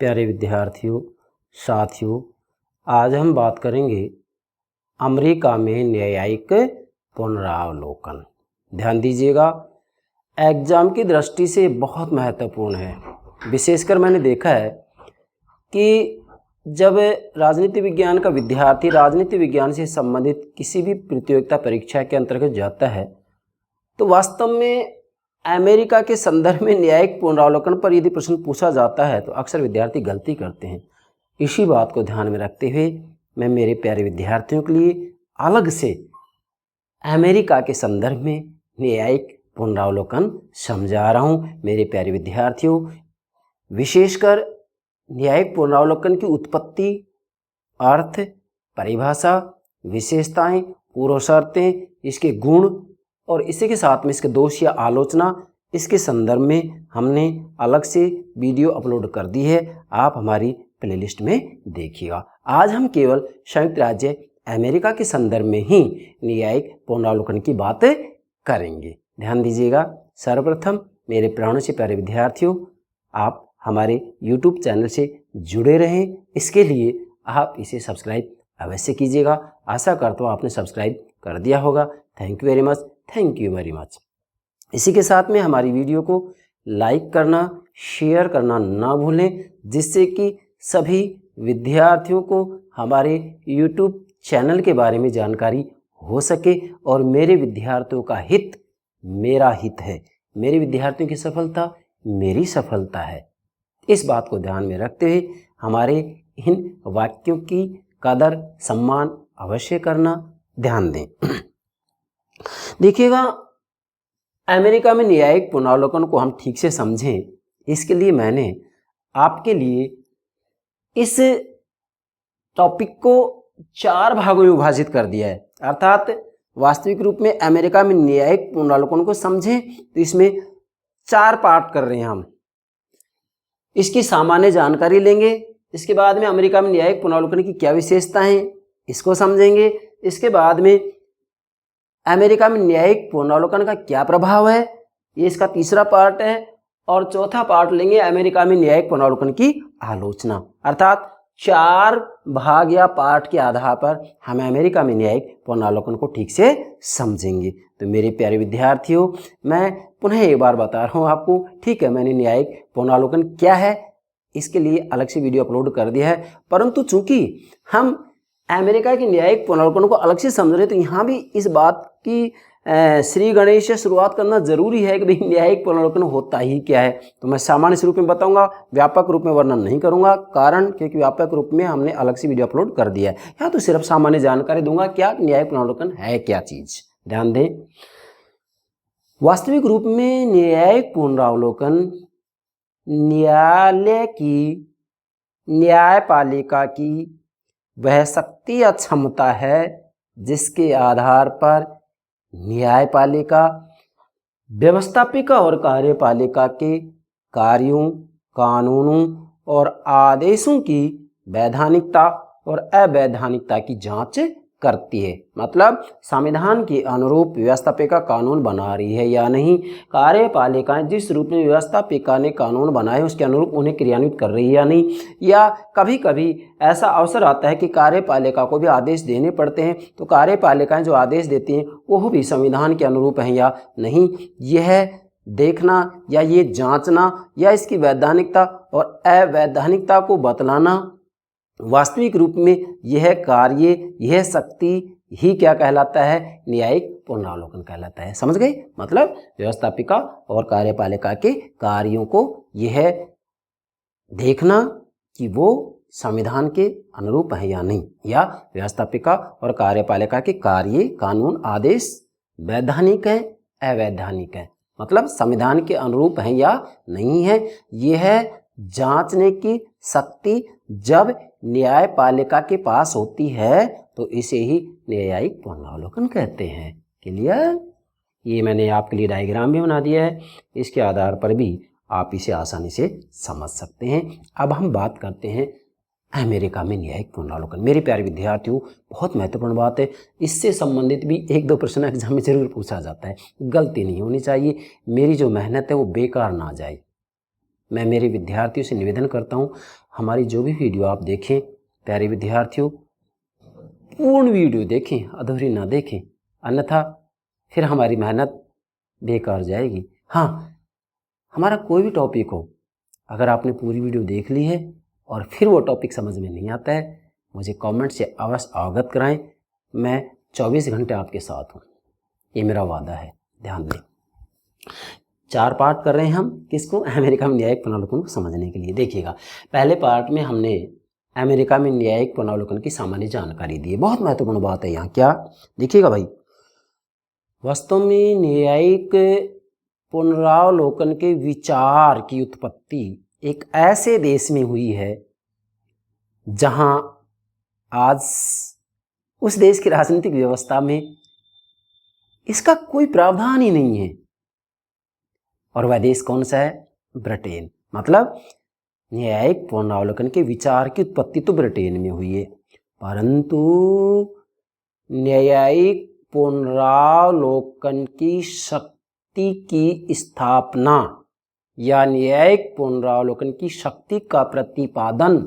प्यारे विद्यार्थियों, साथियों, आज हम बात करेंगे अमेरिका में न्यायिक पुनरावलोकन। ध्यान दीजिएगा, एग्जाम की दृष्टि से बहुत महत्वपूर्ण है। विशेषकर मैंने देखा है कि जब राजनीति विज्ञान का विद्यार्थी राजनीति विज्ञान से संबंधित किसी भी प्रतियोगिता परीक्षा के अंतर्गत जाता है तो वास्तव में अमेरिका के संदर्भ में न्यायिक पुनरावलोकन पर यदि प्रश्न पूछा जाता है तो अक्सर विद्यार्थी गलती करते हैं। इसी बात को ध्यान में रखते हुए मैं मेरे प्यारे विद्यार्थियों के लिए अलग से अमेरिका के संदर्भ में न्यायिक पुनरावलोकन समझा रहा हूँ। मेरे प्यारे विद्यार्थियों, विशेषकर न्यायिक पुनरावलोकन की उत्पत्ति, अर्थ, परिभाषा, विशेषताएं, पूर्व शर्तें, इसके गुण और इसी के साथ में इसके दोष या आलोचना, इसके संदर्भ में हमने अलग से वीडियो अपलोड कर दी है। आप हमारी प्लेलिस्ट में देखिएगा। आज हम केवल संयुक्त राज्य अमेरिका के संदर्भ में ही न्यायिक पुनरावलोकन की बात करेंगे। ध्यान दीजिएगा। सर्वप्रथम मेरे प्राणों से प्यारे विद्यार्थियों, आप हमारे YouTube चैनल से जुड़े रहें। इसके लिए आप इसे सब्सक्राइब अवश्य कीजिएगा। आशा करता हूँ आपने सब्सक्राइब कर दिया होगा। Thank you very much, thank you very much. इसी के साथ में हमारी वीडियो को लाइक करना, शेयर करना ना भूलें, जिससे कि सभी विद्यार्थियों को हमारे YouTube चैनल के बारे में जानकारी हो सके और मेरे विद्यार्थियों का हित मेरा हित है। मेरे विद्यार्थियों की सफलता मेरी सफलता है। इस बात को ध्यान में रखते हुए हमारे इन वाक्यों की कदर सम्मान अवश्य करना ध्यान दें। देखिएगा, अमेरिका में न्यायिक पुनरावलोकन को हम ठीक से समझें, इसके लिए मैंने आपके लिए इस टॉपिक को 4 भागों में विभाजित कर दिया है। अर्थात वास्तविक रूप में अमेरिका में न्यायिक पुनरावलोकन को समझें तो इसमें 4 पार्ट कर रहे हैं हम। इसकी सामान्य जानकारी लेंगे, इसके बाद में अमेरिका में न्यायिक पुनरावलोकन की क्या विशेषताएं हैं इसको समझेंगे, इसके बाद में अमेरिका में न्यायिक पुनरावलोकन का क्या प्रभाव है, ये इसका तीसरा पार्ट है, और चौथा पार्ट लेंगे अमेरिका में न्यायिक पुनरावलोकन की आलोचना। अर्थात 4 भाग या पार्ट के आधार पर हम अमेरिका में न्यायिक पुनरावलोकन को ठीक से समझेंगे। तो मेरे प्यारे विद्यार्थियों, मैं पुनः एक बार बता रहा हूँ आपको, ठीक है, मैंने न्यायिक पुनरावलोकन क्या है इसके लिए अलग से वीडियो अपलोड कर दिया है, परंतु चूंकि हम अमेरिका के न्यायिक पुनरावलोकन को अलग से समझ रहे तो यहाँ भी इस बात की श्री गणेश से शुरुआत करना जरूरी है कि भाई न्यायिक पुनरावलोकन होता ही क्या है। तो मैं सामान्य रूप में बताऊंगा, व्यापक रूप में वर्णन नहीं करूंगा, कारण क्योंकि व्यापक रूप में हमने अलग से वीडियो अपलोड कर दिया है। यहाँ तो सिर्फ सामान्य जानकारी दूंगा क्या न्यायिक पुनरावलोकन है क्या चीज। ध्यान दें, वास्तविक रूप में न्यायिक पुनरावलोकन न्यायालय की, न्यायपालिका की वह शक्ति या क्षमता है जिसके आधार पर न्यायपालिका व्यवस्थापिका और कार्यपालिका के कार्यों, कानूनों और आदेशों की वैधानिकता और अवैधानिकता की जांच करती है। मतलब संविधान के अनुरूप व्यवस्थापिका कानून बना रही है या नहीं, कार्यपालिकाएं जिस रूप में व्यवस्थापिका ने कानून बनाए उसके अनुरूप उन्हें क्रियान्वित कर रही है या नहीं, या कभी कभी ऐसा अवसर आता है कि कार्यपालिका को भी आदेश देने पड़ते हैं, तो कार्यपालिकाएं जो आदेश देती हैं वो भी संविधान के अनुरूप हैं या नहीं, यह देखना या ये जांचना या इसकी वैधानिकता और अवैधानिकता को बतलाना, वास्तविक रूप में यह कार्य, यह शक्ति ही क्या कहलाता है, न्यायिक पुनरावलोकन कहलाता है। समझ गए? मतलब व्यवस्थापिका और कार्यपालिका के कार्यों को यह देखना कि वो संविधान के अनुरूप है या नहीं, या व्यवस्थापिका और कार्यपालिका के कार्य, कानून, आदेश वैधानिक है अवैधानिक है, मतलब संविधान के अनुरूप है या नहीं है, यह जांचने की शक्ति जब न्यायपालिका के पास होती है तो इसे ही न्यायिक पुनरावलोकन कहते हैं। क्लियर? ये मैंने आपके लिए डायग्राम भी बना दिया है, इसके आधार पर भी आप इसे आसानी से समझ सकते हैं। अब हम बात करते हैं अमेरिका में न्यायिक पुनरावलोकन। मेरे प्यारे विद्यार्थियों, बहुत महत्वपूर्ण बात है, इससे संबंधित भी 1-2 प्रश्न एग्जाम में जरूर पूछा जाता है। गलती नहीं होनी चाहिए, मेरी जो मेहनत है वो बेकार ना जाए। मैं मेरे विद्यार्थियों से निवेदन करता हूँ, हमारी जो भी वीडियो आप देखें प्यारे विद्यार्थियों, पूर्ण वीडियो देखें, अधूरी ना देखें, अन्यथा फिर हमारी मेहनत बेकार जाएगी। हाँ, हमारा कोई भी टॉपिक हो, अगर आपने पूरी वीडियो देख ली है और फिर वो टॉपिक समझ में नहीं आता है, मुझे कमेंट से अवश्य अवगत कराएं। मैं 24 घंटे आपके साथ हूँ, ये मेरा वादा है। ध्यान दें, 4 पार्ट कर रहे हैं हम किसको, अमेरिका में न्यायिक पुनरावलोकन को समझने के लिए। देखिएगा, पहले पार्ट में हमने अमेरिका में न्यायिक पुनरावलोकन की सामान्य जानकारी दी है। बहुत महत्वपूर्ण बात है यहाँ, क्या देखिएगा भाई, वास्तव में न्यायिक पुनरावलोकन के विचार की उत्पत्ति एक ऐसे देश में हुई है जहां आज उस देश की राजनीतिक व्यवस्था में इसका कोई प्रावधान ही नहीं है। और वह देश कौन सा है? ब्रिटेन। मतलब न्यायिक पुनरावलोकन के विचार की उत्पत्ति तो ब्रिटेन में हुई है, परंतु न्यायिक पुनरावलोकन की शक्ति की स्थापना या न्यायिक पुनरावलोकन की शक्ति का प्रतिपादन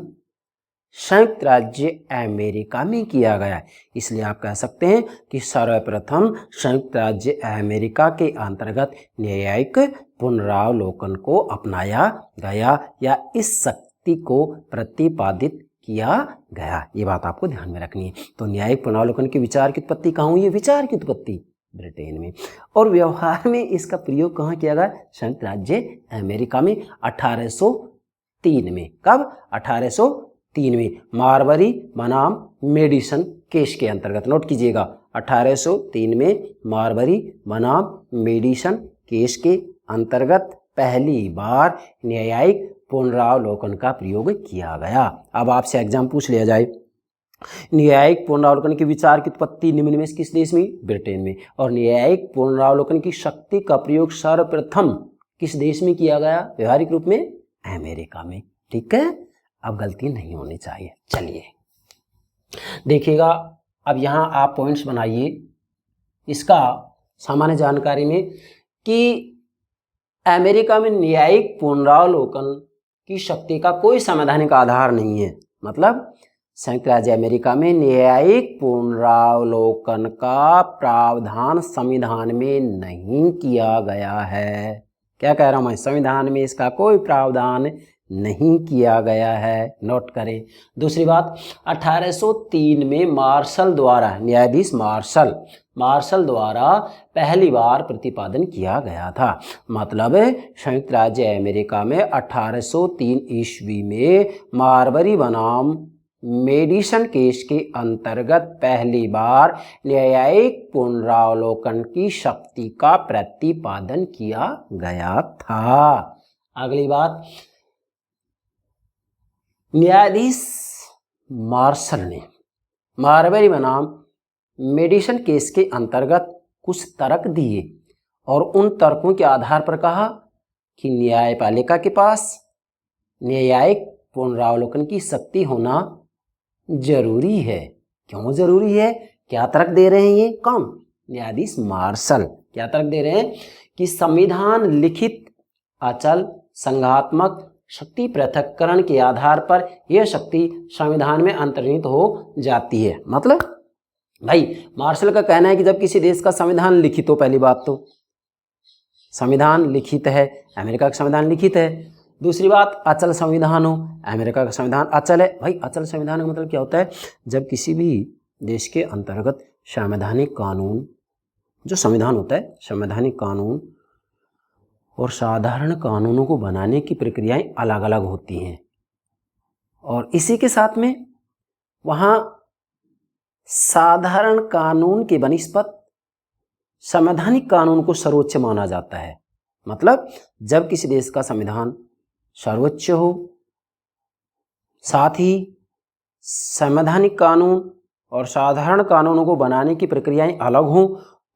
संयुक्त राज्य अमेरिका में किया गया। इसलिए आप कह सकते हैं कि सर्वप्रथम संयुक्त राज्य अमेरिका के अंतर्गत न्यायिक पुनरावलोकन को अपनाया गया या इस शक्ति को प्रतिपादित किया गया। ये बात आपको ध्यान में रखनी है। तो न्यायिक पुनरावलोकन के विचार की उत्पत्ति कहाँ हुई है? विचार की उत्पत्ति ब्रिटेन में। और व्यवहार में इसका प्रयोग कहाँ किया गया? संयुक्त राज्य अमेरिका में 1803 में। कब? 1803 में मारबरी बनाम मेडिसन केस के अंतर्गत। नोट कीजिएगा, 1803 में मारबरी बनाम मेडिसन केस के अंतर्गत पहली बार न्यायिक पुनरावलोकन का प्रयोग किया गया। अब आपसे एग्जाम पूछ लिया जाए, न्यायिक पुनरावलोकन के विचार की उत्पत्ति निम्न में किस देश में? ब्रिटेन में। और न्यायिक पुनरावलोकन की शक्ति का प्रयोग सर्वप्रथम किस देश में किया गया व्यवहारिक रूप में? अमेरिका में। ठीक है, अब गलती नहीं होनी चाहिए। चलिए देखिएगा, अब यहाँ आप पॉइंट्स बनाइए इसका सामान्य जानकारी में कि अमेरिका में न्यायिक पुनरावलोकन की शक्ति का कोई संवैधानिक आधार नहीं है। मतलब संयुक्त राज्य अमेरिका में न्यायिक पुनरावलोकन का प्रावधान संविधान में नहीं किया गया है। क्या कह रहा हूं मैं? संविधान में इसका कोई प्रावधान नहीं किया गया है। नोट करें। दूसरी बात, 1803 में मार्शल द्वारा, न्यायाधीश मार्शल द्वारा पहली बार प्रतिपादन किया गया था। मतलब संयुक्त राज्य अमेरिका में 1803 ईस्वी में मारबरी बनाम मेडिसन केस के अंतर्गत पहली बार न्यायिक पुनरावलोकन की शक्ति का प्रतिपादन किया गया था। अगली बात, न्यायाधीश मार्शल ने मारबरी बनाम मेडिसन केस के अंतर्गत कुछ तर्क दिए और उन तर्कों के आधार पर कहा कि न्यायपालिका के पास न्यायिक पुनरावलोकन की शक्ति होना जरूरी है। क्यों जरूरी है? क्या तर्क दे रहे हैं ये? कौन? न्यायाधीश मार्शल। क्या तर्क दे रहे हैं? कि संविधान लिखित अचल संघात्मक शक्ति पृथक्करण के आधार पर यह शक्ति संविधान में अंतर्निहित हो जाती है। मतलब भाई मार्शल का कहना है कि जब किसी देश का संविधान लिखित हो, पहली बात तो संविधान लिखित है, अमेरिका का संविधान लिखित है। दूसरी बात, अचल संविधान हो, अमेरिका का संविधान अचल है। भाई अचल संविधान का मतलब क्या होता है? जब किसी भी देश के अंतर्गत संवैधानिक कानून, जो संविधान होता है, संवैधानिक कानून और साधारण कानूनों को बनाने की प्रक्रियाएं अलग अलग होती हैं और इसी के साथ में वहाँ साधारण कानून के बनिस्पत संवैधानिक कानून को सर्वोच्च माना जाता है। मतलब जब किसी देश का संविधान सर्वोच्च हो, साथ ही संवैधानिक कानून और साधारण कानूनों को बनाने की प्रक्रियाएं अलग हों,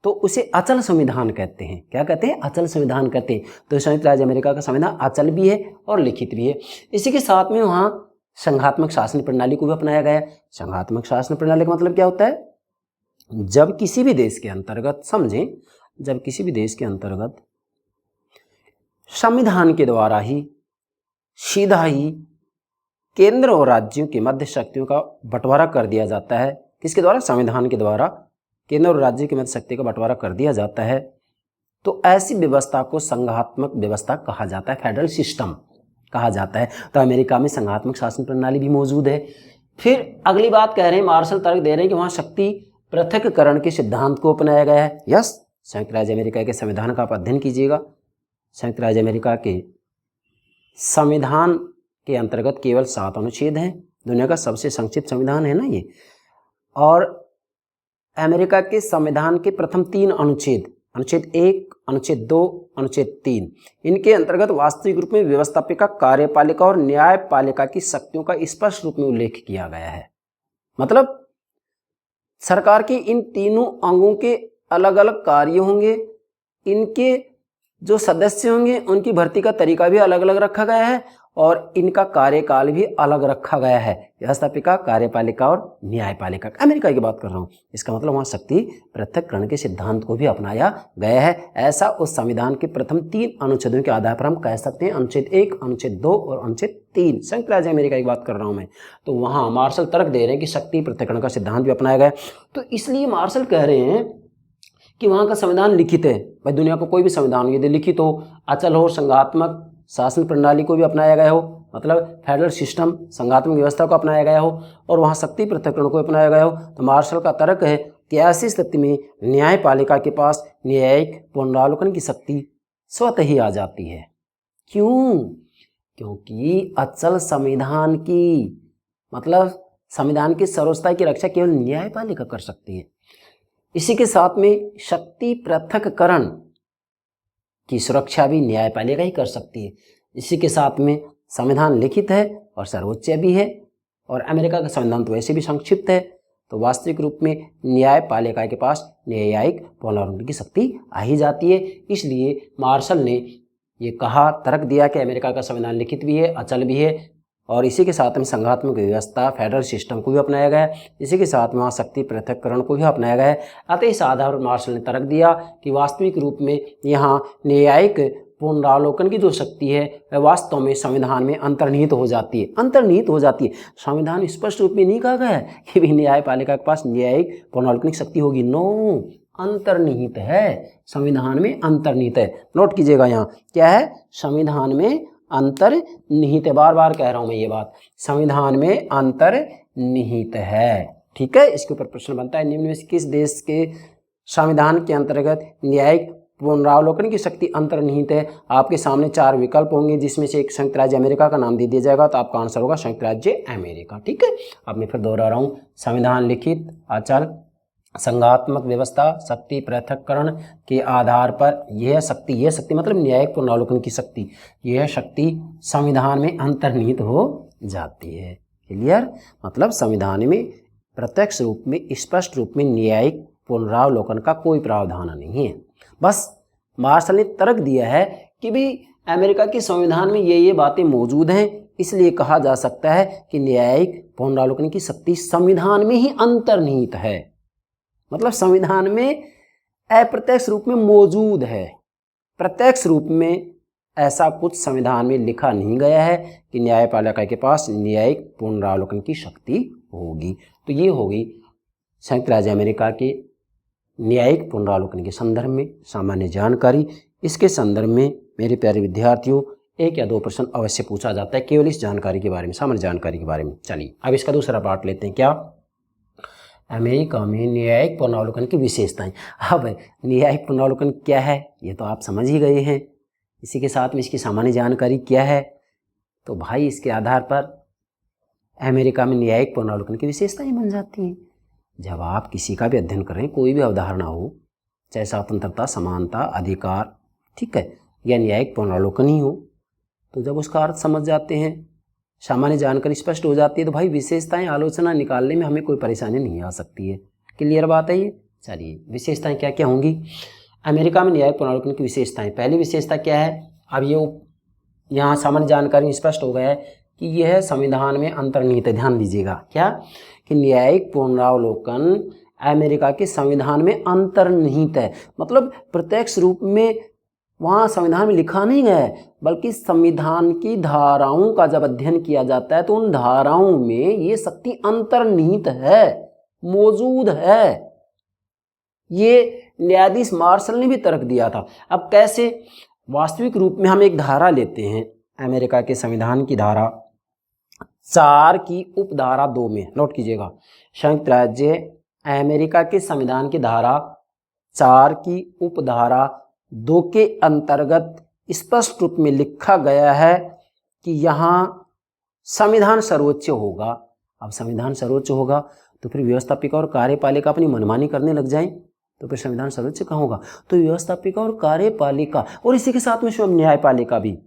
तो उसे अचल संविधान कहते हैं। क्या कहते हैं? अचल संविधान कहते हैं। तो संयुक्त राज्य अमेरिका का संविधान अचल भी है और लिखित भी है। इसी के साथ में वहाँ संघात्मक शासन प्रणाली को भी अपनाया गया। संघात्मक शासन प्रणाली का मतलब क्या होता है? जब किसी भी देश के अंतर्गत, समझें, जब किसी भी देश के अंतर्गत संविधान के द्वारा ही सीधा ही केंद्र और राज्यों के मध्य शक्तियों का बंटवारा कर दिया जाता है। किसके द्वारा? संविधान के द्वारा केंद्र और राज्य के मध्य शक्ति का बंटवारा कर दिया जाता है। तो ऐसी व्यवस्था को संघात्मक व्यवस्था कहा जाता है, फेडरल सिस्टम कहा जाता है। तो अमेरिका में संघात्मक शासन प्रणाली भी मौजूद है। फिर अगली बात कह रहे हैं, मार्शल तर्क दे रहे हैं कि वहाँ शक्ति पृथक्करण के सिद्धांत को अपनाया गया है। यस, संयुक्त राज्य अमेरिका के संविधान का आप अध्ययन कीजिएगा। संयुक्त राज्य अमेरिका के संविधान के अंतर्गत केवल 7 अनुच्छेद हैं। दुनिया का सबसे संक्षिप्त संविधान है ना ये। और अमेरिका के संविधान के प्रथम 3 अनुच्छेद, अनुच्छेद 1, अनुच्छेद 2, अनुच्छेद 3, इनके अंतर्गत वास्तविक रूप में व्यवस्थापिका, कार्यपालिका और न्यायपालिका की शक्तियों का स्पष्ट रूप में उल्लेख किया गया है। मतलब सरकार के इन तीनों अंगों के अलग अलग कार्य होंगे, इनके जो सदस्य होंगे उनकी भर्ती का तरीका भी अलग अलग रखा गया है और इनका कार्यकाल भी अलग रखा गया है। व्यवस्थापिका, कार्यपालिका और न्यायपालिका, अमेरिका की बात कर रहा हूँ। इसका मतलब वहाँ शक्ति पृथक्करण के सिद्धांत को भी अपनाया गया है। ऐसा उस संविधान के प्रथम 3 अनुच्छेदों के आधार पर हम कह सकते हैं। अनुच्छेद 1, अनुच्छेद 2 और अनुच्छेद 3, संयुक्त राज्य अमेरिका की बात कर रहा हूँ मैं। तो वहाँ मार्शल तर्क दे रहे हैं कि शक्ति पृथक्करण का सिद्धांत भी अपनाया गया है। तो इसलिए मार्शल कह रहे हैं कि वहाँ का संविधान लिखित है। भाई दुनिया को कोई भी संविधान यदि लिखित हो, अचल हो, संघात्मक शासन प्रणाली को भी अपनाया गया हो, मतलब फेडरल सिस्टम, संघात्मक व्यवस्था को अपनाया गया हो और वहाँ शक्ति पृथक्करण को अपनाया गया हो, तो मार्शल का तर्क है कि ऐसी स्थिति में न्यायपालिका के पास न्यायिक पुनरावलोकन की शक्ति स्वतः ही आ जाती है। क्यों? क्योंकि अचल संविधान की, मतलब संविधान की सर्वोच्चता की रक्षा केवल न्यायपालिका कर सकती है। इसी के साथ में शक्ति पृथक्करण की सुरक्षा भी न्यायपालिका ही कर सकती है। इसी के साथ में संविधान लिखित है और सर्वोच्च भी है और अमेरिका का संविधान तो वैसे भी संक्षिप्त है। तो वास्तविक रूप में न्यायपालिका के पास न्यायिक पुनरावलोकन की शक्ति आ ही जाती है। इसलिए मार्शल ने ये कहा, तर्क दिया कि अमेरिका का संविधान लिखित भी है, अचल भी है और इसी के साथ में संघात्मक व्यवस्था, फेडरल सिस्टम को भी अपनाया गया है। इसी के साथ में वहाँ शक्ति पृथक्करण को भी अपनाया गया है। अतः इस आधार पर मार्शल ने तर्क दिया कि वास्तविक रूप में यहाँ न्यायिक पुनरावलोकन की जो शक्ति है वह वास्तव में संविधान में अंतर्निहित हो जाती है। अंतर्निहित हो जाती है। संविधान स्पष्ट रूप में नहीं कहा गया है कि भी न्यायपालिका के पास न्यायिक पुनरावलोकन की शक्ति होगी। नो, अंतर्निहित है, संविधान में अंतर्निहित है। नोट कीजिएगा यहाँ क्या है, संविधान में अंतर्निहित है। बार बार कह रहा हूं मैं ये बात, संविधान में अंतर्निहित है। ठीक है, इसके ऊपर प्रश्न बनता है, निम्न में से किस देश के संविधान के अंतर्गत न्यायिक पुनरावलोकन की शक्ति अंतर्निहित है? आपके सामने 4 विकल्प होंगे जिसमें से एक संयुक्त राज्य अमेरिका का नाम दे दिया जाएगा, तो आपका आंसर होगा संयुक्त राज्य अमेरिका। ठीक है, अब मैं फिर दोहरा रहा हूँ, संविधान लिखित, अचल, संघात्मक व्यवस्था, शक्ति पृथक्करण के आधार पर यह शक्ति मतलब न्यायिक पुनरावलोकन की शक्ति, यह शक्ति संविधान में अंतर्निहित हो जाती है। क्लियर? मतलब संविधान में प्रत्यक्ष रूप में, स्पष्ट रूप में न्यायिक पुनरावलोकन का कोई प्रावधान नहीं है। बस मार्शल ने तर्क दिया है कि भी अमेरिका के संविधान में ये बातें मौजूद हैं, इसलिए कहा जा सकता है कि न्यायिक पुनरावलोकन की शक्ति संविधान में ही अंतर्निहित है। मतलब संविधान में अप्रत्यक्ष रूप में मौजूद है, प्रत्यक्ष रूप में ऐसा कुछ संविधान में लिखा नहीं गया है कि न्यायपालिका के पास न्यायिक पुनरावलोकन की शक्ति होगी। तो ये होगी संयुक्त राज्य अमेरिका के न्यायिक पुनरावलोकन के संदर्भ में सामान्य जानकारी। इसके संदर्भ में मेरे प्यारे विद्यार्थियों 1 या 2 प्रश्न अवश्य पूछा जाता है केवल इस जानकारी के बारे में, सामान्य जानकारी के बारे में। चलिए अब इसका दूसरा पार्ट लेते हैं। क्या? अमेरिका में न्यायिक पुनरावलोकन की विशेषताएं। अब न्यायिक पुनरावलोकन क्या है ये तो आप समझ ही गए हैं। इसी के साथ में इसकी सामान्य जानकारी क्या है, तो भाई इसके आधार पर अमेरिका में न्यायिक पुनरावलोकन की विशेषताएं बन जाती हैं। जब आप किसी का भी अध्ययन करें, कोई भी अवधारणा हो, चाहे स्वतंत्रता, समानता, अधिकार, ठीक है, या न्यायिक पुनरावलोकन ही हो, तो जब उसका अर्थ समझ जाते हैं, सामान्य जानकारी स्पष्ट हो जाती है, तो भाई विशेषताएं आलोचना निकालने में हमें कोई परेशानी नहीं आ सकती है। क्लियर बात है ये? चलिए विशेषताएं क्या क्या होंगी अमेरिका में न्यायिक पुनरावलोकन की विशेषताएं। पहली विशेषता क्या है? अब ये यहाँ सामान्य जानकारी में स्पष्ट हो गया है कि यह संविधान में अंतर्निहित है। ध्यान दीजिएगा क्या कि न्यायिक पुनरावलोकन अमेरिका के संविधान में अंतर्निहित है, मतलब प्रत्यक्ष रूप में वहाँ संविधान में लिखा नहीं गया है, बल्कि संविधान की धाराओं का जब अध्ययन किया जाता है तो उन धाराओं में ये शक्ति अंतर्निहित है, मौजूद है। ये न्यायाधीश मार्शल ने भी तर्क दिया था। अब कैसे? वास्तविक रूप में हम एक धारा लेते हैं अमेरिका के संविधान की धारा 4 की उपधारा 2 में, नोट कीजिएगा, संयुक्त राज्य अमेरिका के संविधान की धारा 4 की उपधारा 2 के अंतर्गत स्पष्ट रूप में लिखा गया है कि यहाँ संविधान सर्वोच्च होगा। अब संविधान सर्वोच्च होगा तो फिर व्यवस्थापिका और कार्यपालिका अपनी मनमानी करने लग जाएं तो फिर संविधान सर्वोच्च कहाँ होगा? तो व्यवस्थापिका और कार्यपालिका और इसी के साथ में स्वयं न्यायपालिका भी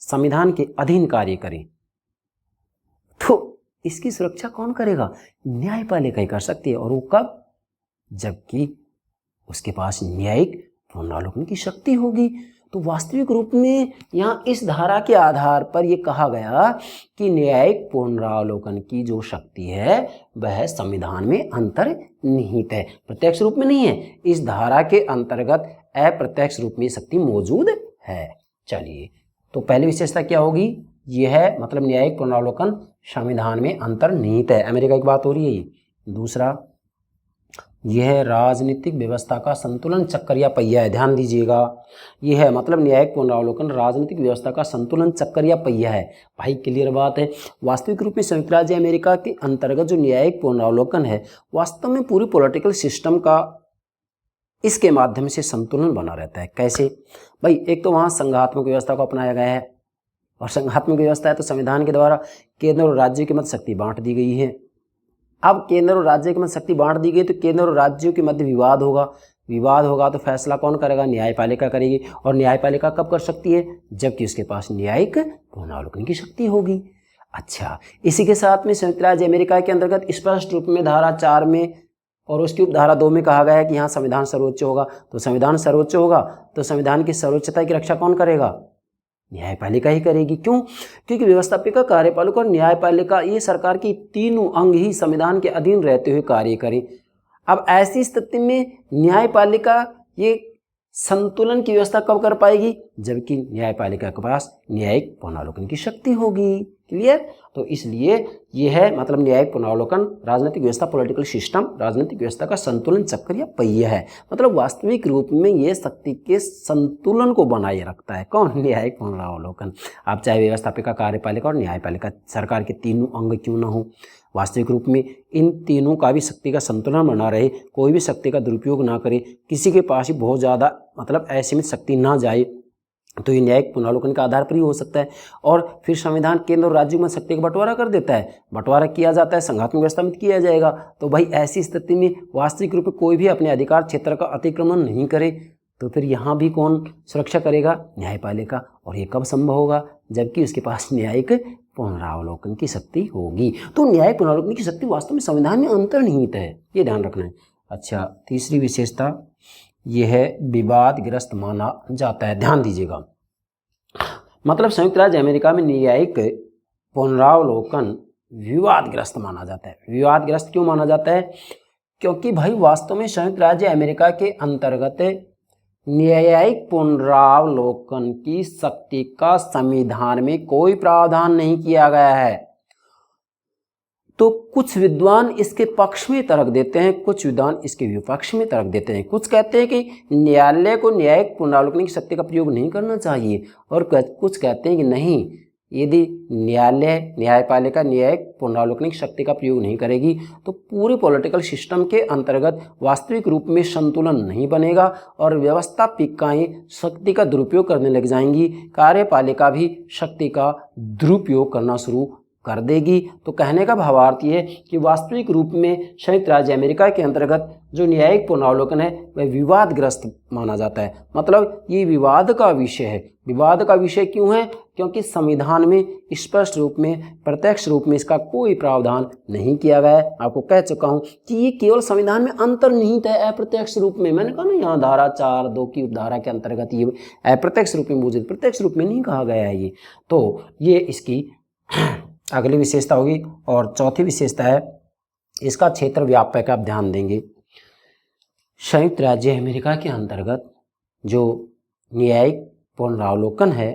संविधान के अधीन कार्य करें तो इसकी सुरक्षा कौन करेगा? न्यायपालिका ही कर सकती है। और वो कब? जबकि उसके पास न्यायिक पुनरावलोकन की शक्ति होगी। तो वास्तविक रूप में यहाँ इस धारा के आधार पर यह कहा गया कि न्यायिक पुनरावलोकन की जो शक्ति है वह संविधान में अंतर्निहित है, प्रत्यक्ष रूप में नहीं है। इस धारा के अंतर्गत अप्रत्यक्ष रूप में शक्ति मौजूद है। चलिए, तो पहली विशेषता क्या होगी? यह है मतलब न्यायिक पुनरावलोकन संविधान में अंतर्निहित है। अमेरिका की बात हो रही है ये। दूसरा, यह राजनीतिक व्यवस्था का संतुलन चक्र या पहिया है। ध्यान दीजिएगा, यह है मतलब न्यायिक पुनरावलोकन राजनीतिक व्यवस्था का संतुलन चक्र या पहिया है। भाई क्लियर बात है। वास्तविक रूप में संयुक्त राज्य अमेरिका के अंतर्गत जो न्यायिक पुनरावलोकन है वास्तव में पूरी पॉलिटिकल सिस्टम का इसके माध्यम से संतुलन बना रहता है। कैसे? भाई एक तो वहाँ संघात्मक व्यवस्था को अपनाया गया है और संघात्मक व्यवस्था है तो संविधान के द्वारा केंद्र और राज्य की मध्य शक्ति बांट दी गई है। अब केंद्र और राज्य के मध्य शक्ति बांट दी गई तो केंद्र और राज्यों के मध्य विवाद होगा तो फैसला कौन करेगा? न्यायपालिका करेगी। और न्यायपालिका कब कर सकती है? जबकि उसके पास न्यायिक पुनरावलोकन की शक्ति होगी। अच्छा, इसी के साथ में संयुक्त राज्य अमेरिका के अंतर्गत स्पष्ट रूप में धारा 4 में और उसकी उपधारा 2 में कहा गया है कि यहाँ संविधान सर्वोच्च होगा। तो संविधान सर्वोच्च होगा तो संविधान की सर्वोच्चता की रक्षा कौन करेगा? न्यायपालिका ही करेगी। क्यों? क्योंकि व्यवस्थापिका, कार्यपालिका और न्यायपालिका ये सरकार की तीनों अंग ही संविधान के अधीन रहते हुए कार्य करें। अब ऐसी स्थिति में न्यायपालिका ये संतुलन की व्यवस्था कब कर पाएगी? जबकि न्यायपालिका के पास न्यायिक पुनरावलोकन की शक्ति होगी। क्लियर? तो इसलिए यह है मतलब न्यायिक पुनरावलोकन राजनीतिक व्यवस्था, पॉलिटिकल सिस्टम राजनीतिक व्यवस्था का संतुलन चक्र या पहिया है। मतलब वास्तविक रूप में यह शक्ति के संतुलन को बनाए रखता है। कौन? न्यायिक पुनरावलोकन। आप चाहे व्यवस्थापिका, कार्यपालिका और न्यायपालिका सरकार के तीनों अंग क्यों ना हो, वास्तविक रूप में इन तीनों का भी शक्ति का संतुलन बना रहे, कोई भी शक्ति का दुरुपयोग ना करे, किसी के पास ही बहुत ज़्यादा मतलब असीमित शक्ति ना जाए, तो ये न्यायिक पुनरावलोकन के आधार पर ही हो सकता है। और फिर संविधान केंद्र और राज्यों में शक्ति का बंटवारा कर देता है, बंटवारा किया जाता है, संघात्मक व्यवस्था में किया जाएगा। तो भाई ऐसी स्थिति में वास्तविक रूप में कोई भी अपने अधिकार क्षेत्र का अतिक्रमण नहीं करे तो फिर यहाँ भी कौन सुरक्षा करेगा? न्यायपालिका। और ये कब संभव होगा? जबकि उसके पास न्यायिक पुनरावलोकन की शक्ति होगी। तो न्यायिक पुनरावलोकन की शक्ति वास्तव में संविधान में अंतर्निहित है, ये ध्यान रखना है। अच्छा, तीसरी विशेषता यह है विवादग्रस्त माना जाता है। ध्यान दीजिएगा, मतलब संयुक्त राज्य अमेरिका में न्यायिक पुनरावलोकन विवादग्रस्त माना जाता है। विवादग्रस्त क्यों माना जाता है? क्योंकि भाई वास्तव में संयुक्त राज्य अमेरिका के अंतर्गत न्यायिक पुनरावलोकन की शक्ति का संविधान में कोई प्रावधान नहीं किया गया है। तो कुछ विद्वान इसके पक्ष में तर्क देते हैं, कुछ विद्वान इसके विपक्ष में तर्क देते हैं। कुछ कहते हैं कि न्यायालय को न्यायिक पुनरावलोकन की शक्ति का प्रयोग नहीं करना चाहिए और कुछ कहते हैं कि नहीं, यदि न्यायपालिका न्यायिक पुनरावलोकन की शक्ति का प्रयोग नहीं करेगी तो पूरे पॉलिटिकल सिस्टम के अंतर्गत वास्तविक रूप में संतुलन नहीं बनेगा और व्यवस्थापिकाएं शक्ति का दुरुपयोग करने लग जाएंगी, कार्यपालिका भी शक्ति का दुरुपयोग करना शुरू कर देगी। तो कहने का भावार्थ ये है कि वास्तविक रूप में संयुक्त राज्य अमेरिका के अंतर्गत जो न्यायिक पुनरावलोकन है वह विवादग्रस्त माना जाता है। मतलब ये विवाद का विषय है। विवाद का विषय क्यों है? क्योंकि संविधान में स्पष्ट रूप में प्रत्यक्ष रूप में इसका कोई प्रावधान नहीं किया गया है। आपको कह चुका हूँ कि ये केवल संविधान में अंतर्निहित है, अप्रत्यक्ष रूप में। मैंने कहा ना यहाँ धारा 4(2) की उपधारा के अंतर्गत ये अप्रत्यक्ष रूप में मौजूद, प्रत्यक्ष रूप में नहीं कहा गया है ये। तो ये इसकी अगली विशेषता होगी। और चौथी विशेषता है इसका क्षेत्र व्यापक। आप ध्यान देंगे, संयुक्त राज्य अमेरिका के अंतर्गत जो न्यायिक पुनरावलोकन है,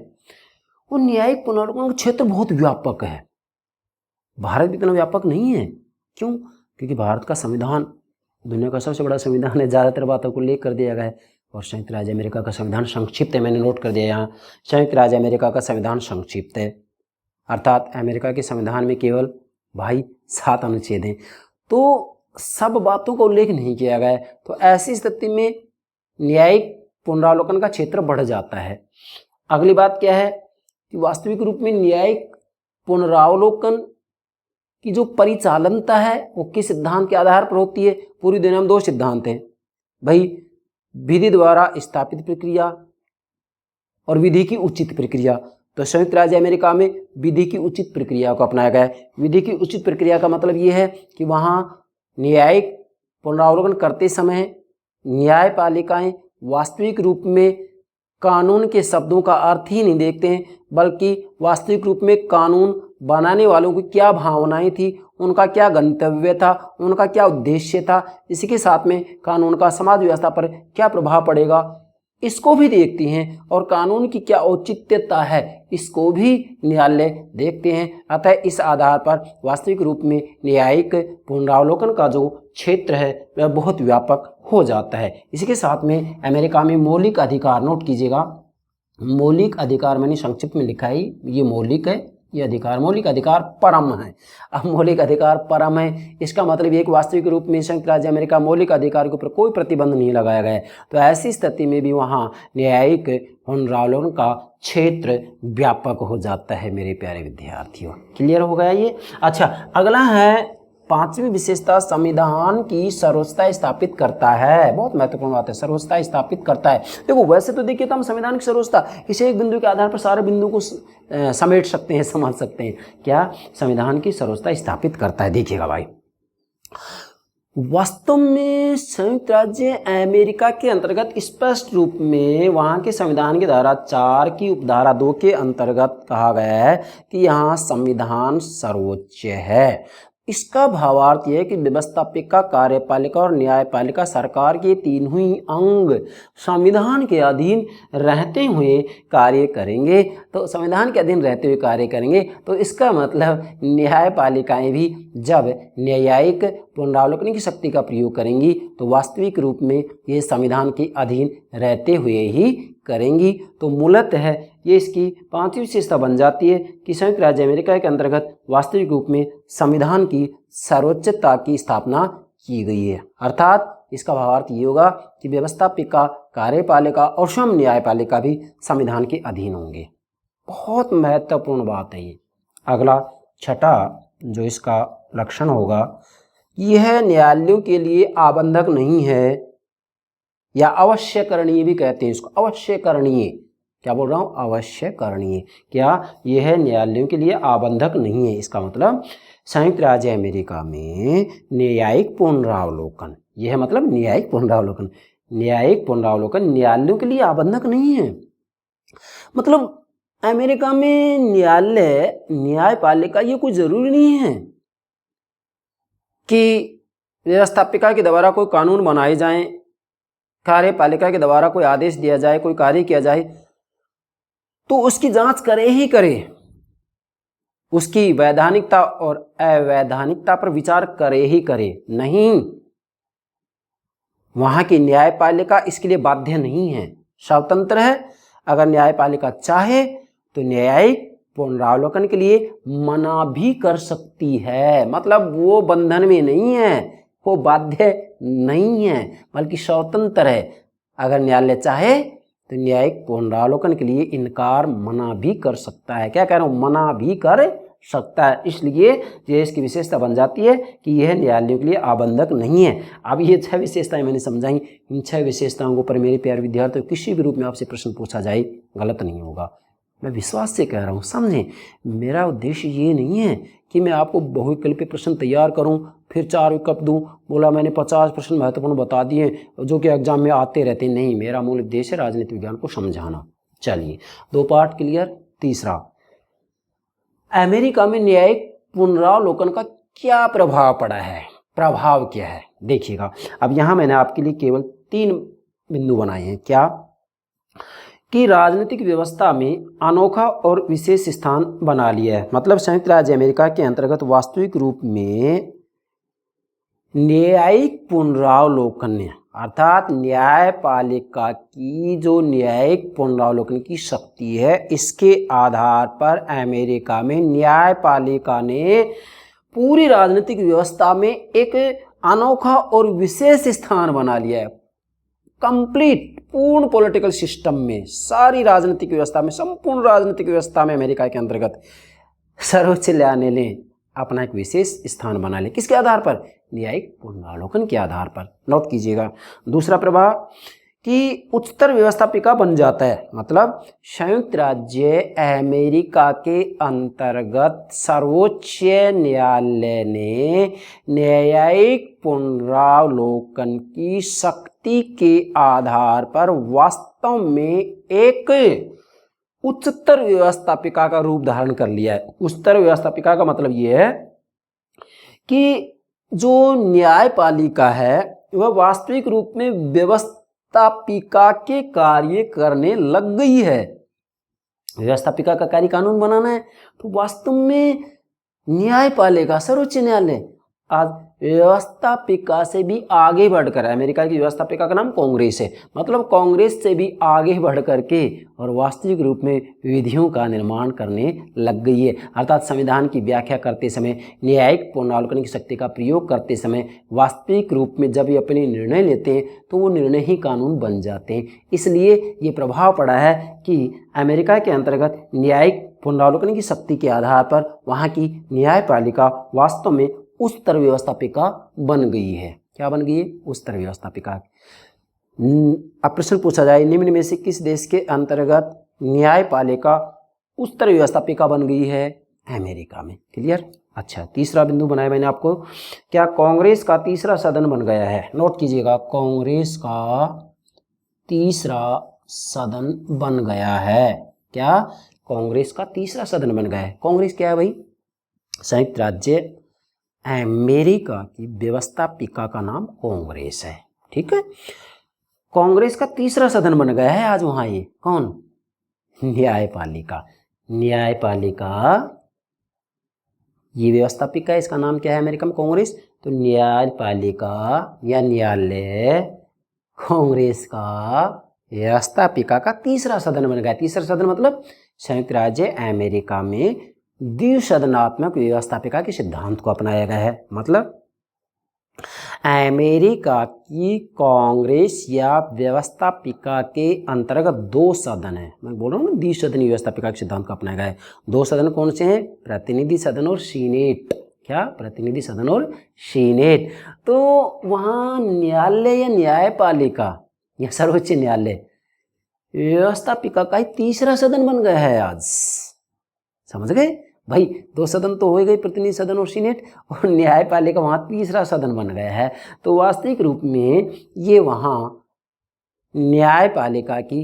वो न्यायिक पुनरावलोकन का क्षेत्र बहुत व्यापक है। भारत भी इतना व्यापक नहीं है। क्यों? क्योंकि भारत का संविधान दुनिया का सबसे बड़ा संविधान है, ज़्यादातर बातों को लेकर दिया गया है। और संयुक्त राज्य अमेरिका का संविधान संक्षिप्त है, मैंने नोट कर दिया यहाँ, संयुक्त राज्य अमेरिका का संविधान संक्षिप्त है, अर्थात अमेरिका के संविधान में केवल भाई 7 अनुच्छेद हैं, तो सब बातों का उल्लेख नहीं किया गया है। तो ऐसी स्थिति में न्यायिक पुनरावलोकन का क्षेत्र बढ़ जाता है। अगली बात क्या है कि वास्तविक रूप में न्यायिक पुनरावलोकन की जो परिचालनता है वो किस सिद्धांत के आधार पर होती है? पूरी दुनिया में 2 सिद्धांत हैं भाई, विधि द्वारा स्थापित प्रक्रिया और विधि की उचित प्रक्रिया। तो संयुक्त राज्य अमेरिका में विधि की उचित प्रक्रिया को अपनाया गया है। विधि की उचित प्रक्रिया का मतलब ये है कि वहाँ न्यायिक पुनरावलोकन करते समय न्यायपालिकाएं वास्तविक रूप में कानून के शब्दों का अर्थ ही नहीं देखते हैं, बल्कि वास्तविक रूप में कानून बनाने वालों की क्या भावनाएं थी, उनका क्या गंतव्य था, उनका क्या उद्देश्य था, इसी के साथ में कानून का समाज व्यवस्था पर क्या प्रभाव पड़ेगा, इसको भी देखती हैं। और कानून की क्या औचित्यता है, इसको भी न्यायालय देखते हैं। अतः इस आधार पर वास्तविक रूप में न्यायिक पुनरावलोकन का जो क्षेत्र है वह बहुत व्यापक हो जाता है। इसी के साथ में अमेरिका में मौलिक अधिकार, नोट कीजिएगा, मौलिक अधिकार मैंने संक्षिप्त में लिखा है, ये मौलिक है, ये अधिकार मौलिक अधिकार परम है। अब मौलिक अधिकार परम है, इसका मतलब ये कि वास्तविक रूप में संयुक्त राज्य अमेरिका मौलिक अधिकार के ऊपर कोई प्रतिबंध नहीं लगाया गया है। तो ऐसी स्थिति में भी वहाँ न्यायिक पुनरावलोकन का क्षेत्र व्यापक हो जाता है मेरे प्यारे विद्यार्थियों। क्लियर हो गया ये? अच्छा, अगला है 5वीं विशेषता, संविधान की सर्वोच्चता स्थापित करता है। बहुत महत्वपूर्ण बात है, सर्वोच्चता स्थापित करता है। देखो वैसे तो देखिए तो हम संविधान की सर्वोच्चता इसे एक बिंदु के आधार पर सारे बिंदु को समेट सकते हैं, समझ सकते हैं। क्या संविधान की सर्वोच्चता स्थापित करता है? देखिएगा भाई, वास्तव में संयुक्त राज्य अमेरिका के अंतर्गत स्पष्ट रूप में वहाँ के संविधान की धारा 4 की उपधारा 2 के अंतर्गत कहा गया है कि यहाँ संविधान सर्वोच्च है। इसका भावार्थ यह है कि व्यवस्थापिका, कार्यपालिका और न्यायपालिका सरकार के तीनों ही अंग संविधान के अधीन रहते हुए कार्य करेंगे। तो संविधान के अधीन रहते हुए कार्य करेंगे, तो इसका मतलब न्यायपालिकाएं भी जब न्यायिक पुनरावलोकन की शक्ति का प्रयोग करेंगी तो वास्तविक रूप में ये संविधान के अधीन रहते हुए ही करेंगी। तो मूलतः ये इसकी 5वीं विशेषता बन जाती है कि संयुक्त राज्य अमेरिका के अंतर्गत वास्तविक रूप में संविधान की सर्वोच्चता की स्थापना की गई है। अर्थात इसका भावार्थ ये होगा कि व्यवस्थापिका, कार्यपालिका और स्वयं न्यायपालिका भी संविधान के अधीन होंगे। बहुत महत्वपूर्ण बात है ये। अगला 6ठा जो इसका लक्षण होगा, यह न्यायालयों के लिए आबंधक नहीं है, या अवश्य करणीय भी कहते हैं इसको, अवश्य करणीय। क्या बोल रहा हूँ? अवश्य करणीय। क्या यह न्यायालयों के लिए आबंधक नहीं है? इसका मतलब संयुक्त राज्य अमेरिका में न्यायिक पुनरावलोकन, यह मतलब न्यायिक पुनरावलोकन, न्यायिक पुनरावलोकन न्यायालयों के लिए आबंधक नहीं है। मतलब अमेरिका में न्यायालय, न्यायपालिका ये कोई जरूरी नहीं है कि व्यवस्थापिका के द्वारा कोई कानून बनाए जाएं, कार्यपालिका के द्वारा कोई आदेश दिया जाए, कोई कार्य किया जाए तो उसकी जांच करे ही करे, उसकी वैधानिकता और अवैधानिकता पर विचार करे ही करे। नहीं, वहां की न्यायपालिका इसके लिए बाध्य नहीं है, स्वतंत्र है। अगर न्यायपालिका चाहे तो न्यायिक पुनरावलोकन के लिए मना भी कर सकती है। मतलब वो बंधन में नहीं है, वो बाध्य नहीं है, बल्कि स्वतंत्र है। अगर न्यायालय चाहे तो न्यायिक पुनरावलोकन के लिए इनकार, मना भी कर सकता है। क्या कह रहा हूँ? मना भी कर सकता है। इसलिए ये इसकी विशेषता बन जाती है कि यह न्यायालयों के लिए आबंधक नहीं है। अब ये 6 विशेषताएं मैंने समझाई, इन 6 विशेषताओं के ऊपर मेरे प्यारे विद्यार्थियों किसी भी रूप में आपसे प्रश्न पूछा जाए गलत नहीं होगा। मैं विश्वास से कह रहा हूँ, समझें। मेरा उद्देश्य ये नहीं है कि मैं आपको बहुविकल्पी प्रश्न तैयार करूं, फिर 4 विकल्प दूं, बोला मैंने 50 प्रश्न महत्वपूर्ण बता दिए जो कि एग्जाम में आते रहते। नहीं, मेरा मूल उद्देश्य है राजनीति विज्ञान को समझाना। चलिए, 2 पार्ट क्लियर। तीसरा, अमेरिका में न्यायिक पुनरावलोकन का क्या प्रभाव पड़ा है? प्रभाव क्या है देखिएगा। अब यहाँ मैंने आपके लिए केवल 3 बिंदु बनाए हैं। क्या की राजनीतिक व्यवस्था में अनोखा और विशेष स्थान बना लिया है। मतलब संयुक्त राज्य अमेरिका के अंतर्गत वास्तविक रूप में न्यायिक पुनरावलोकन ने, अर्थात न्यायपालिका की जो न्यायिक पुनरावलोकन की शक्ति है, इसके आधार पर अमेरिका में न्यायपालिका ने पूरी राजनीतिक व्यवस्था में एक अनोखा और विशेष स्थान बना लिया है। कंप्लीट पूर्ण पॉलिटिकल सिस्टम में, सारी राजनीतिक व्यवस्था में, संपूर्ण राजनीतिक व्यवस्था में अमेरिका के अंतर्गत सर्वोच्च न्यायालय ने अपना एक विशेष स्थान बना लिया। किसके आधार पर? न्यायिक पुनरावलोकन के आधार पर। नोट कीजिएगा। दूसरा प्रभाव कि उच्चतर व्यवस्थापिका बन जाता है। मतलब संयुक्त राज्य अमेरिका के अंतर्गत सर्वोच्च न्यायालय ने न्यायिक पुनरावलोकन की शक्ति के आधार पर वास्तव में एक उच्चतर व्यवस्थापिका का रूप धारण कर लिया है। उच्चतर व्यवस्थापिका का मतलब यह है कि जो न्यायपालिका है वह वास्तविक रूप में व्यवस्थापिका के कार्य करने लग गई है। व्यवस्थापिका का कार्य कानून बनाना है, तो वास्तव में न्यायपालिका, सर्वोच्च न्यायालय आज व्यवस्थापिका से भी आगे बढ़कर, अमेरिका की व्यवस्थापिका का नाम कांग्रेस है, मतलब कांग्रेस से भी आगे बढ़ करके और वास्तविक रूप में विधियों का निर्माण करने लग गई है। अर्थात संविधान की व्याख्या करते समय, न्यायिक पुनरावलोकन की शक्ति का प्रयोग करते समय वास्तविक रूप में जब ये अपने निर्णय लेते हैं तो वो निर्णय ही कानून बन जाते हैं। इसलिए ये प्रभाव पड़ा है कि अमेरिका के अंतर्गत न्यायिक पुनरावलोकन की शक्ति के आधार पर वहाँ की न्यायपालिका वास्तव में उच्चतर व्यवस्थापिका बन गई है। क्या बन गई है? उच्चतर व्यवस्थापिका। अब प्रश्न पूछा जाए, निम्न में से किस देश के अंतर्गत न्यायपालिका उच्चतर व्यवस्थापिका बन गई है? अमेरिका में। क्लियर? अच्छा, तीसरा बिंदु बनाया मैंने आपको, क्या कांग्रेस का तीसरा सदन बन गया है? नोट कीजिएगा, कांग्रेस का तीसरा सदन बन गया है। क्या? कांग्रेस का तीसरा सदन बन गया है। कांग्रेस क्या है भाई? संयुक्त राज्य अमेरिका की व्यवस्थापिका का नाम कांग्रेस है। ठीक है, कांग्रेस का तीसरा सदन बन गया है आज वहां। ये कौन? न्यायपालिका। न्यायपालिका ये व्यवस्थापिका है, इसका नाम क्या है अमेरिका में? कांग्रेस। तो न्यायपालिका या न्यायालय कांग्रेस का व्यवस्थापिका का तीसरा सदन बन गया। तीसरा सदन मतलब संयुक्त राज्य अमेरिका में द्विसदनात्मक व्यवस्थापिका के सिद्धांत को अपनाया गया है। मतलब अमेरिका की कांग्रेस या व्यवस्थापिका के अंतर्गत दो सदन है। मैं बोल रहा हूँ ना, द्विसदनीय व्यवस्थापिका के सिद्धांत को अपनाया गया है। दो सदन कौन से हैं? प्रतिनिधि सदन और सीनेट। क्या? प्रतिनिधि सदन और सीनेट। तो वहाँ न्यायालय या न्यायपालिका या सर्वोच्च न्यायालय व्यवस्थापिका का ही तीसरा सदन बन गया है आज। समझ गए भाई? दो सदन तो हो गई, प्रतिनिधि सदन और सीनेट, और न्यायपालिका वहाँ तीसरा सदन बन गया है। तो वास्तविक रूप में ये वहाँ न्यायपालिका की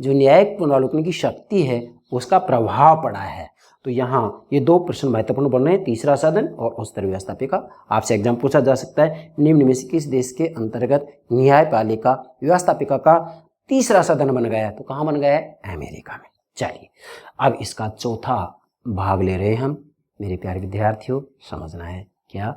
जो न्यायिक पुनरावलोकन की शक्ति है उसका प्रभाव पड़ा है। तो यहाँ ये दो प्रश्न महत्वपूर्ण बन रहे हैं, तीसरा सदन और उच्चतर व्यवस्थापिका। आपसे एग्जाम पूछा जा सकता है, निम्न में से किस देश के अंतर्गत न्यायपालिका व्यवस्थापिका का तीसरा सदन बन गया है? तो कहाँ बन गया है? अमेरिका में। चलिए, अब इसका चौथा भाग ले रहे हैं हम। मेरे प्यारे विद्यार्थियों, समझना है क्या?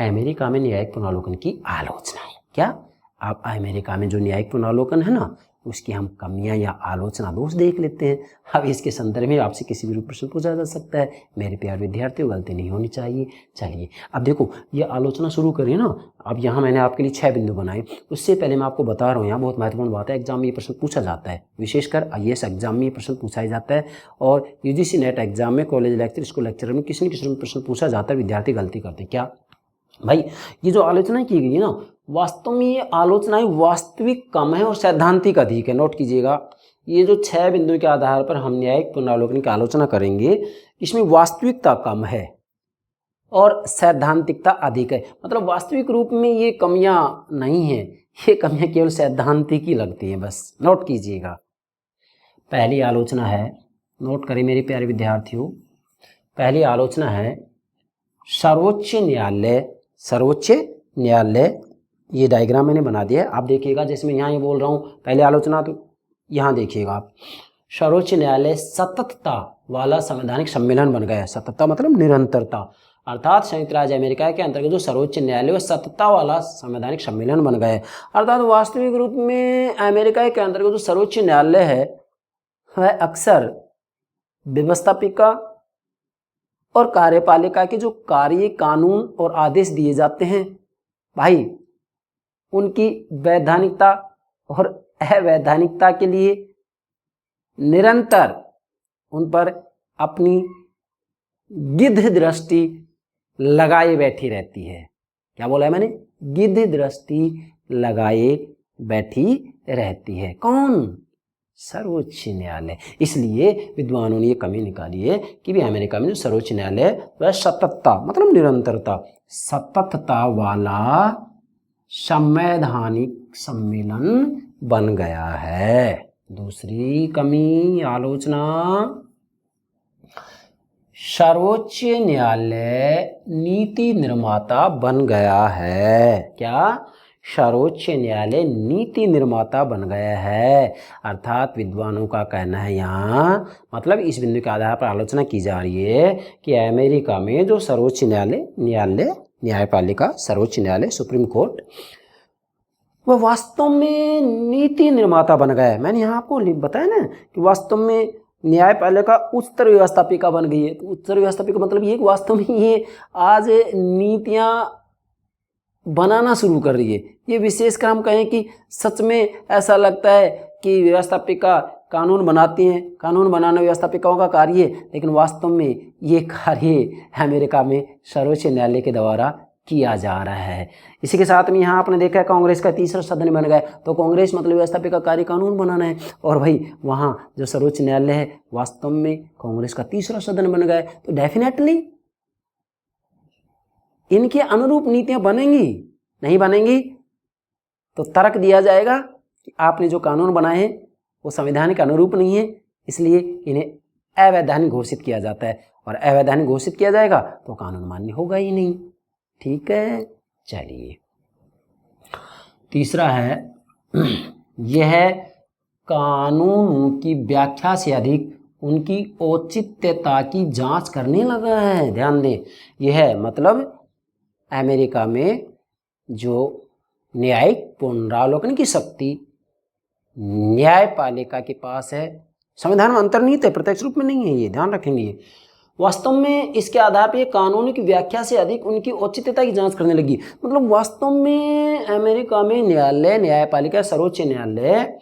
अमेरिका में न्यायिक पुनरावलोकन की आलोचना है। क्या? आप अमेरिका में जो न्यायिक पुनरावलोकन है ना, उसकी हम कमियां या आलोचना दोष देख लेते हैं। अब इसके संदर्भ में आपसे किसी भी प्रश्न पूछा जा सकता है। मेरे प्यारे विद्यार्थियों, गलती नहीं होनी चाहिए। चलिए, अब देखो, ये आलोचना शुरू करिए ना। अब यहाँ मैंने आपके लिए 6 बिंदु बनाए। उससे पहले मैं आपको बता रहा हूँ, यहाँ बहुत महत्वपूर्ण बात है, एग्जाम में ये प्रश्न पूछा जाता है, विशेषकर IAS एग्जाम में ये प्रश्न पूछा ही जाता है, और UGC नेट एग्जाम में, कॉलेज लेक्चर, स्कूल लेक्चर में किसी न किसी में प्रश्न पूछा जाता है। विद्यार्थी गलती करते हैं। क्या भाई? ये जो आलोचना की गई है ना, वास्तव में ये आलोचनाएं वास्तविक कम है और सैद्धांतिक अधिक है। नोट कीजिएगा, ये जो 6 बिंदुओं के आधार पर हम न्यायिक पुनरावलोकन की आलोचना करेंगे, इसमें वास्तविकता कम है और सैद्धांतिकता अधिक है। मतलब वास्तविक रूप में ये कमियां नहीं हैं, ये कमियां केवल सैद्धांतिक ही लगती हैं बस। नोट कीजिएगा, पहली आलोचना है, नोट करें मेरे प्यारे विद्यार्थियों, पहली आलोचना है सर्वोच्च न्यायालय। सर्वोच्च न्यायालय, ये डायग्राम मैंने बना दिया है, आप देखिएगा। जैसे मैं यहाँ ये बोल रहा हूँ, पहले आलोचना, तो यहाँ देखिएगा आप, सर्वोच्च न्यायालय सततता वाला संवैधानिक सम्मेलन बन गया है। सततता मतलब निरंतरता, अर्थात संयुक्त राज्य अमेरिका के अंतर्गत जो सर्वोच्च न्यायालय वह सततता वाला संवैधानिक सम्मेलन बन गया है। अर्थात वास्तविक रूप में अमेरिका के अंतर्गत जो सर्वोच्च न्यायालय है वह अक्सर व्यवस्थापिका और कार्यपालिका के जो कार्य, कानून और आदेश दिए जाते हैं भाई, उनकी वैधानिकता और अवैधानिकता के लिए निरंतर उन पर अपनी गिद्ध दृष्टि लगाए बैठी रहती है। क्या बोला है मैंने? गिद्ध दृष्टि लगाए बैठी रहती है। कौन? सर्वोच्च न्यायालय। इसलिए विद्वानों ने ये कमी निकाली है कि भी अमेरिका में जो सर्वोच्च न्यायालय वह सततता मतलब निरंतरता, सततता वाला संवैधानिक सम्मेलन बन गया है। दूसरी कमी आलोचना, सर्वोच्च न्यायालय नीति निर्माता बन गया है। क्या? सर्वोच्च न्यायालय नीति निर्माता बन गया है। अर्थात विद्वानों का कहना है यहाँ, मतलब इस बिंदु के आधार पर आलोचना की जा रही है कि अमेरिका में जो सर्वोच्च न्यायालय न्यायपालिका, सर्वोच्च न्यायालय, सुप्रीम कोर्ट, वह वास्तव में नीति निर्माता बन गया है। मैंने यहाँ आपको बताया ना कि वास्तव में न्यायपालिका उच्चतर व्यवस्थापिका बन गई है। तो उच्चतर व्यवस्थापिका मतलब ये कि वास्तव में ये आज नीतियाँ बनाना शुरू कर रही है। ये विशेषकर हम कहें कि सच में ऐसा लगता है कि व्यवस्थापिका कानून बनाती हैं, कानून बनाना व्यवस्थापिकाओं का कार्य है, लेकिन वास्तव में ये कार्य अमेरिका में सर्वोच्च न्यायालय के द्वारा किया जा रहा है। इसी के साथ में यहाँ आपने देखा कांग्रेस का तीसरा सदन बन गया। तो कांग्रेस मतलब व्यवस्थापिका कार्य कानून बनाना है, और भाई वहाँ जो सर्वोच्च न्यायालय है वास्तव में कांग्रेस का तीसरा सदन बन गया। तो डेफिनेटली इनके अनुरूप नीतियां बनेंगी, नहीं बनेंगी तो तर्क दिया जाएगा कि आपने जो कानून बनाए हैं वो संवैधानिक अनुरूप नहीं है, इसलिए इन्हें अवैधानिक घोषित किया जाता है, और अवैधानिक घोषित किया जाएगा तो कानून मान्य होगा ही नहीं। ठीक है, चलिए तीसरा है यह कानून की व्याख्या से अधिक उनकी औचित्यता की जांच करने लगा है। ध्यान दें, यह मतलब अमेरिका में जो न्यायिक पुनरावलोकन की शक्ति न्यायपालिका के पास है, संविधान में अंतर्निहित है, प्रत्यक्ष रूप में नहीं है, ये ध्यान रखेंगे। ये वास्तव में इसके आधार पर कानून की व्याख्या से अधिक उनकी औचित्यता की जांच करने लगी। मतलब वास्तव में अमेरिका में न्यायालय, न्यायपालिका, सर्वोच्च न्यायालय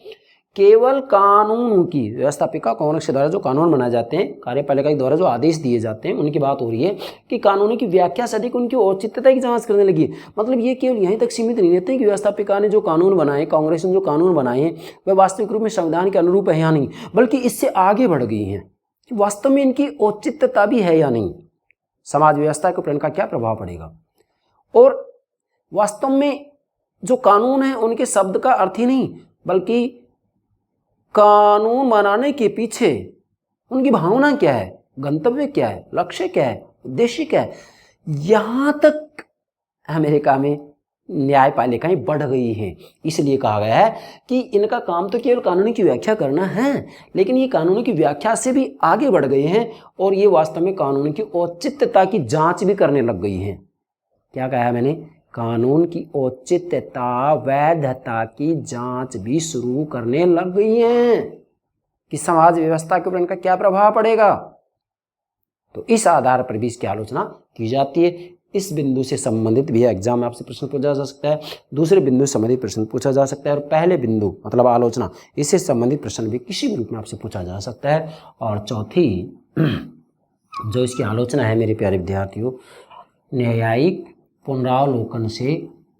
केवल कानून की व्यवस्थापिका कांग्रेस के द्वारा जो कानून बनाए जाते हैं, कार्यपालिका के द्वारा जो आदेश दिए जाते हैं, उनकी बात हो रही है कि कानून की व्याख्या से अधिक उनकी औचित्यता की जांच करने लगी। मतलब ये केवल यहीं तक सीमित नहीं रहते कि व्यवस्थापिका ने जो कानून बनाए, कांग्रेस ने जो कानून बनाए हैं वह वास्तविक रूप में संविधान के अनुरूप है या नहीं, बल्कि इससे आगे बढ़ गई हैं कि वास्तव में इनकी औचित्यता भी है या नहीं, समाज व्यवस्था के ऊपर इनका क्या प्रभाव पड़ेगा, और वास्तव में जो कानून है उनके शब्द का अर्थ ही नहीं बल्कि कानून बनाने के पीछे उनकी भावना क्या है, गंतव्य क्या है, लक्ष्य क्या है, उद्देश्य क्या है, यहाँ तक अमेरिका में न्यायपालिकाएं बढ़ गई हैं। इसलिए कहा गया है कि इनका काम तो केवल कानूनी की व्याख्या करना है, लेकिन ये कानूनी की व्याख्या से भी आगे बढ़ गए हैं और ये वास्तव में कानून की औचित्यता की जांच भी करने लग गई हैं। क्या कहा है मैंने? कानून की औचित्यता, वैधता की जांच भी शुरू करने लग गई हैं कि समाज व्यवस्था के ऊपर इनका क्या प्रभाव पड़ेगा। तो इस आधार पर भी इसकी आलोचना की जाती है। इस बिंदु से संबंधित भी एग्जाम में आपसे प्रश्न पूछा जा सकता है, दूसरे बिंदु से संबंधित प्रश्न पूछा जा सकता है, और पहले बिंदु मतलब आलोचना, इससे संबंधित प्रश्न भी किसी भी रूप में आपसे पूछा जा सकता है। और चौथी जो इसकी आलोचना है मेरे प्यारे विद्यार्थियों, न्यायिक पुनरावलोकन से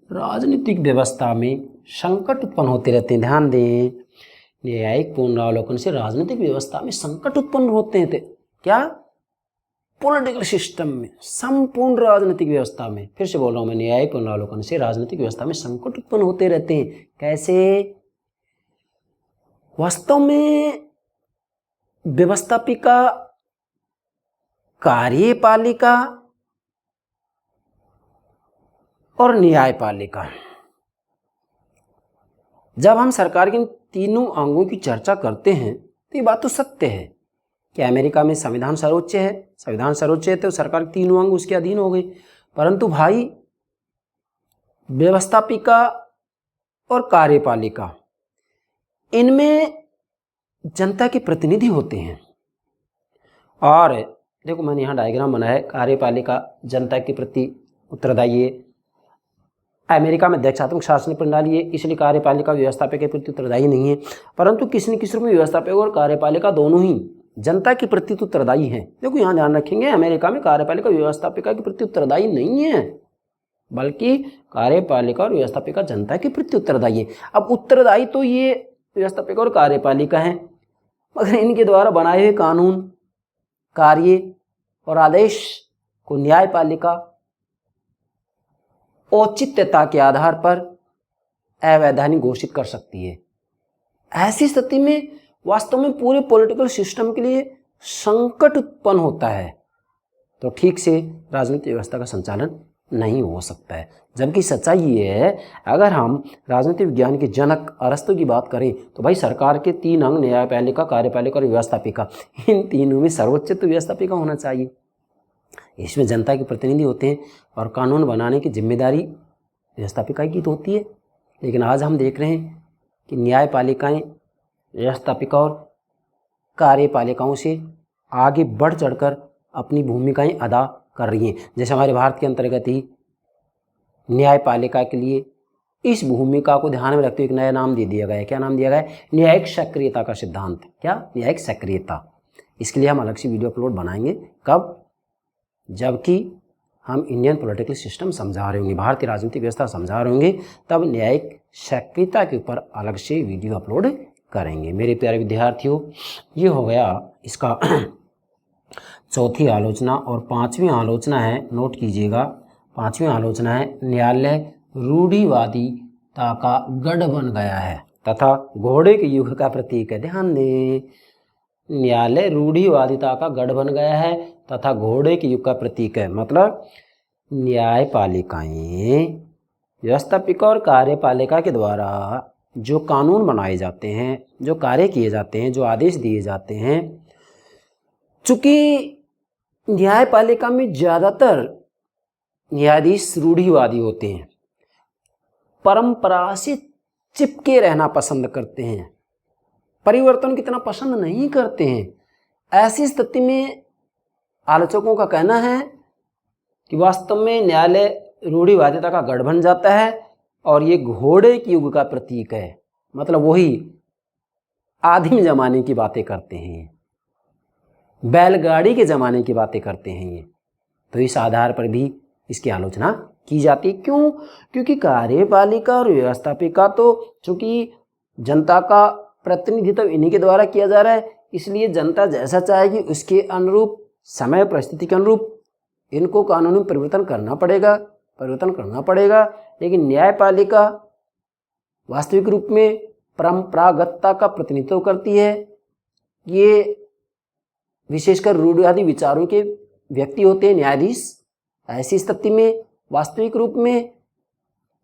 राजनीतिक व्यवस्था में संकट उत्पन्न होते रहते हैं। ध्यान दें, न्यायिक पुनरावलोकन से राजनीतिक व्यवस्था में संकट उत्पन्न होते हैं। क्या? पॉलिटिकल सिस्टम में, संपूर्ण राजनीतिक व्यवस्था में। फिर से बोल रहा हूं मैं, न्यायिक पुनरावलोकन से राजनीतिक व्यवस्था में संकट उत्पन्न होते रहते हैं। कैसे? वास्तव में व्यवस्थापिका, कार्यपालिका और न्यायपालिका, जब हम सरकार की तीनों अंगों की चर्चा करते हैं तो ये बात तो सत्य है कि अमेरिका में संविधान सर्वोच्च है, संविधान सर्वोच्च है तो सरकार के तीनों अंग उसके अधीन हो गई। परंतु भाई व्यवस्थापिका और कार्यपालिका, इनमें जनता के प्रतिनिधि होते हैं। और देखो मैंने यहाँ डायग्राम बनाया है, कार्यपालिका जनता के प्रति उत्तरदायी है। अमेरिका में देशात्मक शासन प्रणाली है, इसलिए कार्यपालिका व्यवस्थापक के प्रति उत्तरदायी नहीं है। परंतु किसी न किसी रूप में व्यवस्थापक और कार्यपालिका दोनों ही जनता के प्रति उत्तरदायी हैं। देखो यहाँ ध्यान रखेंगे, अमेरिका में कार्यपालिका व्यवस्थापिका के प्रति उत्तरदायी नहीं है, बल्कि कार्यपालिका और व्यवस्थापिका जनता के प्रति उत्तरदायी है। अब उत्तरदायी तो ये व्यवस्थापिका और कार्यपालिका हैं, मगर इनके द्वारा बनाए हुए कानून, कार्य और आदेश को न्यायपालिका औचित्यता के आधार पर अवैधानिक घोषित कर सकती है। ऐसी स्थिति में वास्तव में पूरे पॉलिटिकल सिस्टम के लिए संकट उत्पन्न होता है, तो ठीक से राजनीतिक व्यवस्था का संचालन नहीं हो सकता है। जबकि सच्चाई ये है, अगर हम राजनीतिक विज्ञान के जनक अरस्तु की बात करें तो भाई सरकार के तीन अंग न्यायपालिका, कार्यपालिका और व्यवस्थापिका, इन तीनों में सर्वोच्च तो व्यवस्थापिका होना चाहिए। इसमें जनता के प्रतिनिधि होते हैं और कानून बनाने की जिम्मेदारी व्यवस्थापिका की तो होती है। लेकिन आज हम देख रहे हैं कि न्यायपालिकाएं व्यवस्थापिका और कार्यपालिकाओं से आगे बढ़ चढ़कर अपनी भूमिकाएं अदा कर रही हैं। जैसे हमारे भारत के अंतर्गत ही न्यायपालिका के लिए इस भूमिका को ध्यान में रखते हुए एक नया नाम दे दिया गया है। क्या नाम दिया गया है? न्यायिक सक्रियता का सिद्धांत। क्या? न्यायिक सक्रियता। इसके लिए हम अलग से वीडियो अपलोड बनाएंगे। कब? जबकि हम इंडियन पॉलिटिकल सिस्टम समझा रहे होंगे, भारतीय राजनीतिक व्यवस्था समझा रहे होंगे, तब न्यायिक सक्रियता के ऊपर अलग से वीडियो अपलोड करेंगे। मेरे प्यारे विद्यार्थियों, ये हो गया इसका चौथी आलोचना। और पांचवी आलोचना है, नोट कीजिएगा, पांचवी आलोचना है न्यायालय रूढ़िवादिता का गढ़ बन गया है तथा घोड़े के युग का प्रतीक है। ध्यान दें, न्यायालय रूढ़िवादिता का गढ़ बन गया है तथा घोड़े के युग का प्रतीक है। मतलब न्यायपालिकाएं व्यवस्थापिका और कार्यपालिका के द्वारा जो कानून बनाए जाते हैं, जो कार्य किए जाते हैं, जो आदेश दिए जाते हैं, चूंकि न्यायपालिका में ज़्यादातर न्यायाधीश रूढ़िवादी होते हैं, परंपरा से चिपके रहना पसंद करते हैं, परिवर्तन कितना पसंद नहीं करते हैं। ऐसी स्थिति में आलोचकों का कहना है कि वास्तव में न्यायालय रूढ़िवादिता का गढ़ बन जाता है और ये घोड़े के युग का प्रतीक है। मतलब वही आदिम जमाने की बातें करते हैं, बैलगाड़ी के ज़माने की बातें करते हैं ये। तो इस आधार पर भी इसकी आलोचना की जाती है। क्यों? क्योंकि कार्यपालिका और व्यवस्थापिका तो चूंकि जनता का प्रतिनिधित्व इन्हीं के द्वारा किया जा रहा है, इसलिए जनता जैसा चाहेगी उसके अनुरूप, समय परिस्थिति के अनुरूप इनको कानूनी परिवर्तन करना पड़ेगा। लेकिन न्यायपालिका वास्तविक रूप में परंपरागतता का प्रतिनिधित्व करती है। ये विशेषकर रूढ़िवादी विचारों के व्यक्ति होते हैं न्यायाधीश। ऐसी स्थिति में वास्तविक रूप में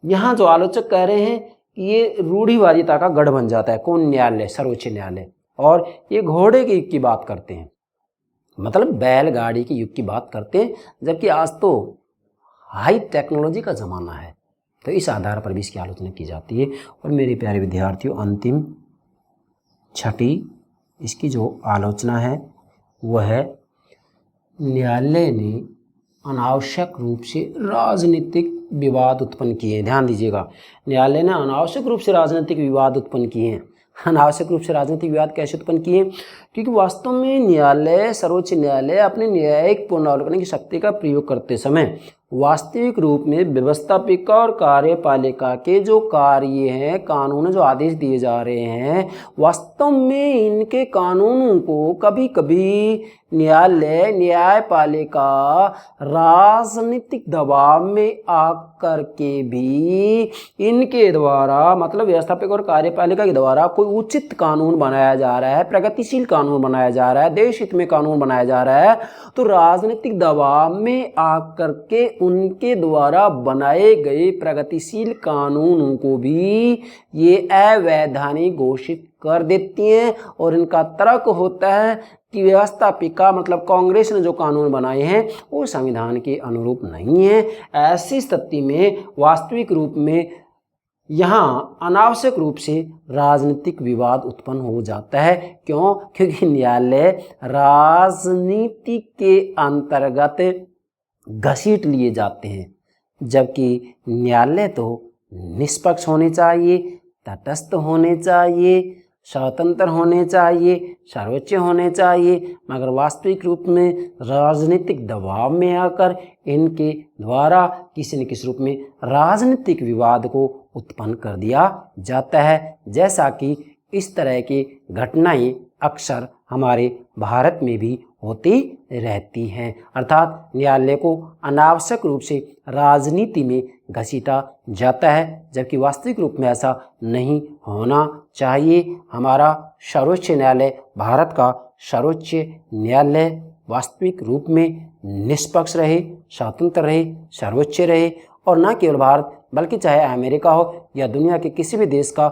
यहाँ जो आलोचक कह रहे हैं कि ये रूढ़िवादिता का गढ़ बन जाता है। कौन? न्यायालय, सर्वोच्च न्यायालय। और ये घोड़े के युग की बात करते हैं, मतलब बैलगाड़ी के युग की बात करते हैं, जबकि आज तो हाई टेक्नोलॉजी का ज़माना है। तो इस आधार पर भी इसकी आलोचना की जाती है। और मेरे प्यारे विद्यार्थियों, अंतिम छठी इसकी जो आलोचना है वह है न्यायालय ने अनावश्यक रूप से राजनीतिक विवाद उत्पन्न किए। ध्यान दीजिएगा, न्यायालय ने अनावश्यक रूप से राजनीतिक विवाद उत्पन्न किए हैं। अनावश्यक रूप से राजनीतिक विवाद कैसे उत्पन्न किए? क्योंकि वास्तव में न्यायालय, सर्वोच्च न्यायालय अपने न्यायिक पुनरावलोकन की शक्ति का प्रयोग करते समय वास्तविक रूप में व्यवस्थापिका और कार्यपालिका के जो कार्य हैं, कानून जो आदेश दिए जा रहे हैं, वास्तव में इनके कानूनों को कभी कभी न्यायालय, न्यायपालिका राजनीतिक दबाव में आकर के भी इनके द्वारा, मतलब व्यवस्थापिका और कार्यपालिका के द्वारा कोई उचित कानून बनाया जा रहा है, प्रगतिशील कानून बनाया जा रहा है, देश हित में कानून बनाया जा रहा है, तो राजनीतिक दबाव में आकर के उनके द्वारा बनाए गए प्रगतिशील कानूनों को भी ये अवैधानिक घोषित कर देती हैं। और इनका तर्क होता है कि व्यवस्थापिका मतलब कांग्रेस ने जो कानून बनाए हैं वो संविधान के अनुरूप नहीं है। ऐसी स्थिति में वास्तविक रूप में यहाँ अनावश्यक रूप से राजनीतिक विवाद उत्पन्न हो जाता है। क्यों? क्योंकि न्यायालय राजनीति के अंतर्गत घसीट लिए जाते हैं, जबकि न्यायालय तो निष्पक्ष होने चाहिए, तटस्थ होने चाहिए, स्वतंत्र होने चाहिए, सर्वोच्च होने चाहिए। मगर वास्तविक रूप में राजनीतिक दबाव में आकर इनके द्वारा किसी न किसी रूप में राजनीतिक विवाद को उत्पन्न कर दिया जाता है, जैसा कि इस तरह की घटनाएं अक्सर हमारे भारत में भी होती रहती हैं। अर्थात न्यायालय को अनावश्यक रूप से राजनीति में घसीटा जाता है, जबकि वास्तविक रूप में ऐसा नहीं होना चाहिए। हमारा सर्वोच्च न्यायालय, भारत का सर्वोच्च न्यायालय वास्तविक रूप में निष्पक्ष रहे, स्वतंत्र रहे, सर्वोच्च रहे। और न केवल भारत बल्कि चाहे अमेरिका हो या दुनिया के किसी भी देश का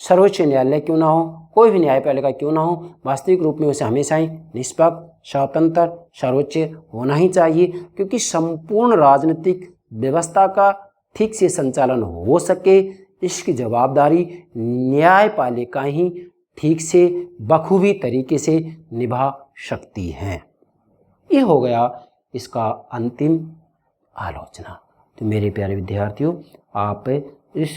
सर्वोच्च न्यायालय क्यों ना हो, कोई भी न्यायपालिका क्यों ना हो, वास्तविक रूप में उसे हमेशा ही निष्पक्ष, स्वतंत्र, सर्वोच्च होना ही चाहिए। क्योंकि संपूर्ण राजनीतिक व्यवस्था का ठीक से संचालन हो सके, इसकी जवाबदारी न्यायपालिका ही ठीक से बखूबी तरीके से निभा सकती हैं। ये हो गया इसका अंतिम आलोचना। तो मेरे प्यारे विद्यार्थियों, आप इस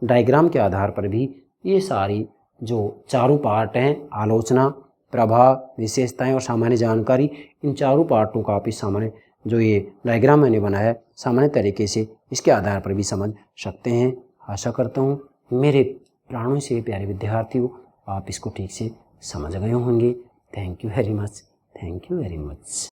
डायग्राम के आधार पर भी ये सारी जो चारों पार्ट हैं, आलोचना, प्रभाव, विशेषताएं और सामान्य जानकारी, इन चारों पार्टों का आप इस सामान्य जो ये डायग्राम मैंने बनाया है सामान्य तरीके से इसके आधार पर भी समझ सकते हैं। आशा करता हूँ मेरे प्राणों से प्यारे विद्यार्थियों आप इसको ठीक से समझ गए होंगे। Thank you very much. Thank you very much.